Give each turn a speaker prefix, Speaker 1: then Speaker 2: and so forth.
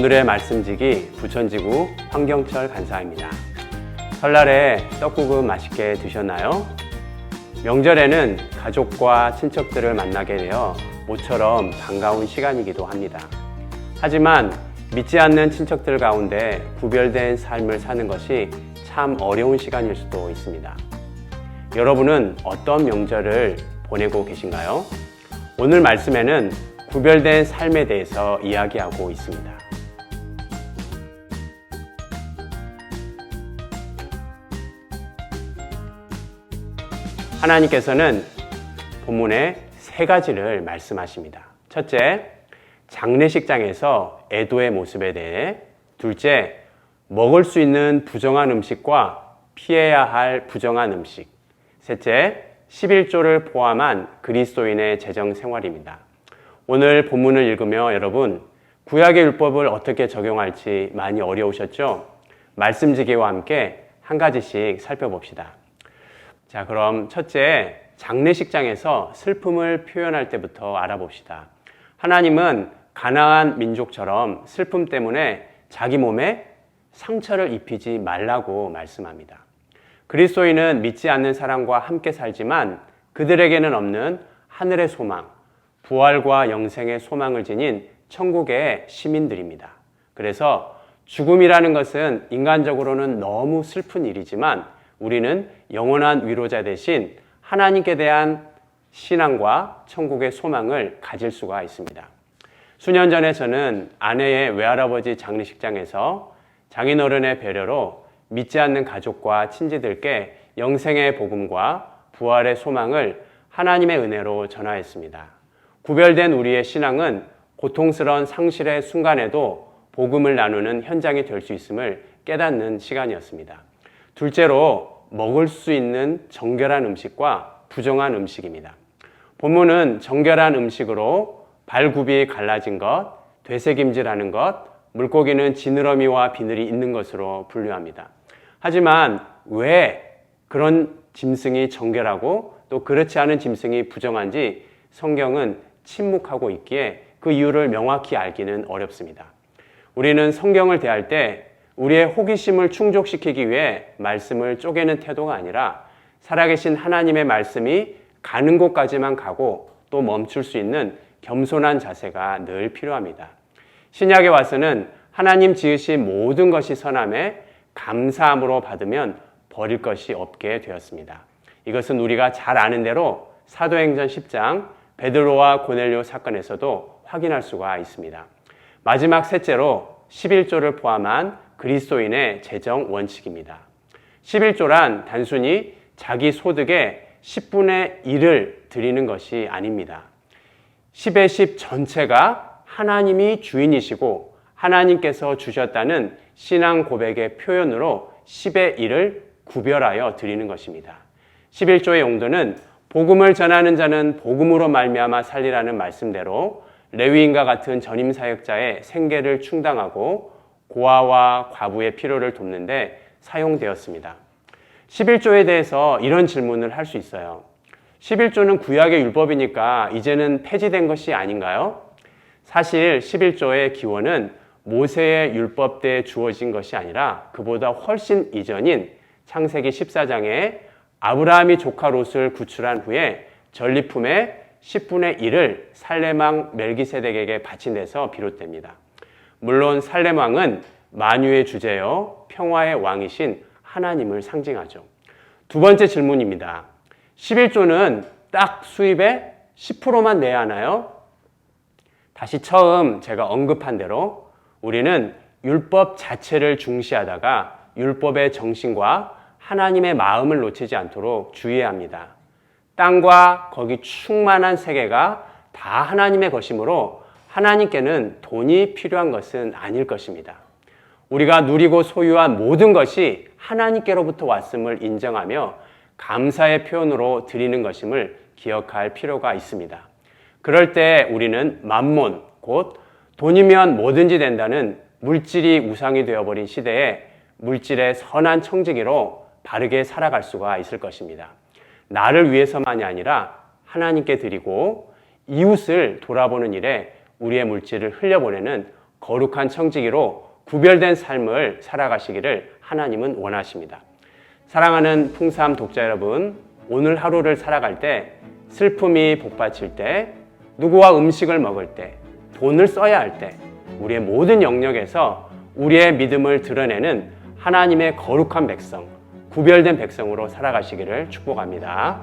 Speaker 1: 오늘의 말씀지기 부천지구 황경철 간사입니다. 설날에 떡국은 맛있게 드셨나요? 명절에는 가족과 친척들을 만나게 되어 모처럼 반가운 시간이기도 합니다. 하지만 믿지 않는 친척들 가운데 구별된 삶을 사는 것이 참 어려운 시간일 수도 있습니다. 여러분은 어떤 명절을 보내고 계신가요? 오늘 말씀에는 구별된 삶에 대해서 이야기하고 있습니다. 하나님께서는 본문에 세 가지를 말씀하십니다. 첫째, 장례식장에서 애도의 모습에 대해. 둘째, 먹을 수 있는 부정한 음식과 피해야 할 부정한 음식. 셋째, 11조를 포함한 그리스도인의 재정 생활입니다. 오늘 본문을 읽으며 여러분, 구약의 율법을 어떻게 적용할지 많이 어려우셨죠? 말씀지기와 함께 한 가지씩 살펴봅시다. 자, 그럼 첫째, 장례식장에서 슬픔을 표현할 때부터 알아봅시다. 하나님은 가나안 민족처럼 슬픔 때문에 자기 몸에 상처를 입히지 말라고 말씀합니다. 그리스도인은 믿지 않는 사람과 함께 살지만 그들에게는 없는 하늘의 소망, 부활과 영생의 소망을 지닌 천국의 시민들입니다. 그래서 죽음이라는 것은 인간적으로는 너무 슬픈 일이지만 우리는 영원한 위로자 대신 하나님께 대한 신앙과 천국의 소망을 가질 수가 있습니다. 수년 전에 저는 아내의 외할아버지 장례식장에서 장인어른의 배려로 믿지 않는 가족과 친지들께 영생의 복음과 부활의 소망을 하나님의 은혜로 전하였습니다. 구별된 우리의 신앙은 고통스러운 상실의 순간에도 복음을 나누는 현장이 될 수 있음을 깨닫는 시간이었습니다. 둘째로, 먹을 수 있는 정결한 음식과 부정한 음식입니다. 본문은 정결한 음식으로 발굽이 갈라진 것, 되새김질하는 것, 물고기는 지느러미와 비늘이 있는 것으로 분류합니다. 하지만 왜 그런 짐승이 정결하고 또 그렇지 않은 짐승이 부정한지 성경은 침묵하고 있기에 그 이유를 명확히 알기는 어렵습니다. 우리는 성경을 대할 때 우리의 호기심을 충족시키기 위해 말씀을 쪼개는 태도가 아니라 살아계신 하나님의 말씀이 가는 곳까지만 가고 또 멈출 수 있는 겸손한 자세가 늘 필요합니다. 신약에 와서는 하나님 지으신 모든 것이 선함에 감사함으로 받으면 버릴 것이 없게 되었습니다. 이것은 우리가 잘 아는 대로 사도행전 10장 베드로와 고넬료 사건에서도 확인할 수가 있습니다. 마지막 셋째로 11조를 포함한 그리스도인의 재정 원칙입니다. 11조란 단순히 자기 소득의 10분의 1을 드리는 것이 아닙니다. 10의 10 전체가 하나님이 주인이시고 하나님께서 주셨다는 신앙 고백의 표현으로 10의 1을 구별하여 드리는 것입니다. 11조의 용도는 복음을 전하는 자는 복음으로 말미암아 살리라는 말씀대로 레위인과 같은 전임 사역자의 생계를 충당하고 고아와 과부의 필요를 돕는 데 사용되었습니다. 11조에 대해서 이런 질문을 할 수 있어요. 11조는 구약의 율법이니까 이제는 폐지된 것이 아닌가요? 사실 11조의 기원은 모세의 율법 때 주어진 것이 아니라 그보다 훨씬 이전인 창세기 14장에 아브라함이 조카 롯을 구출한 후에 전리품의 10분의 1을 살렘왕 멜기세덱에게 바친 데서 비롯됩니다. 물론 살렘왕은 만유의 주제요 평화의 왕이신 하나님을 상징하죠. 두 번째 질문입니다. 11조는 딱 수입의 10%만 내야 하나요? 다시 처음 제가 언급한 대로 우리는 율법 자체를 중시하다가 율법의 정신과 하나님의 마음을 놓치지 않도록 주의해야 합니다. 땅과 거기 충만한 세계가 다 하나님의 것이므로 하나님께는 돈이 필요한 것은 아닐 것입니다. 우리가 누리고 소유한 모든 것이 하나님께로부터 왔음을 인정하며 감사의 표현으로 드리는 것임을 기억할 필요가 있습니다. 그럴 때 우리는 만몬, 곧 돈이면 뭐든지 된다는 물질이 우상이 되어버린 시대에 물질의 선한 청지기로 바르게 살아갈 수가 있을 것입니다. 나를 위해서만이 아니라 하나님께 드리고 이웃을 돌아보는 일에 우리의 물질을 흘려보내는 거룩한 청지기로 구별된 삶을 살아가시기를 하나님은 원하십니다. 사랑하는 풍삼 독자 여러분, 오늘 하루를 살아갈 때, 슬픔이 복받칠 때, 누구와 음식을 먹을 때, 돈을 써야 할 때, 우리의 모든 영역에서 우리의 믿음을 드러내는 하나님의 거룩한 백성, 구별된 백성으로 살아가시기를 축복합니다.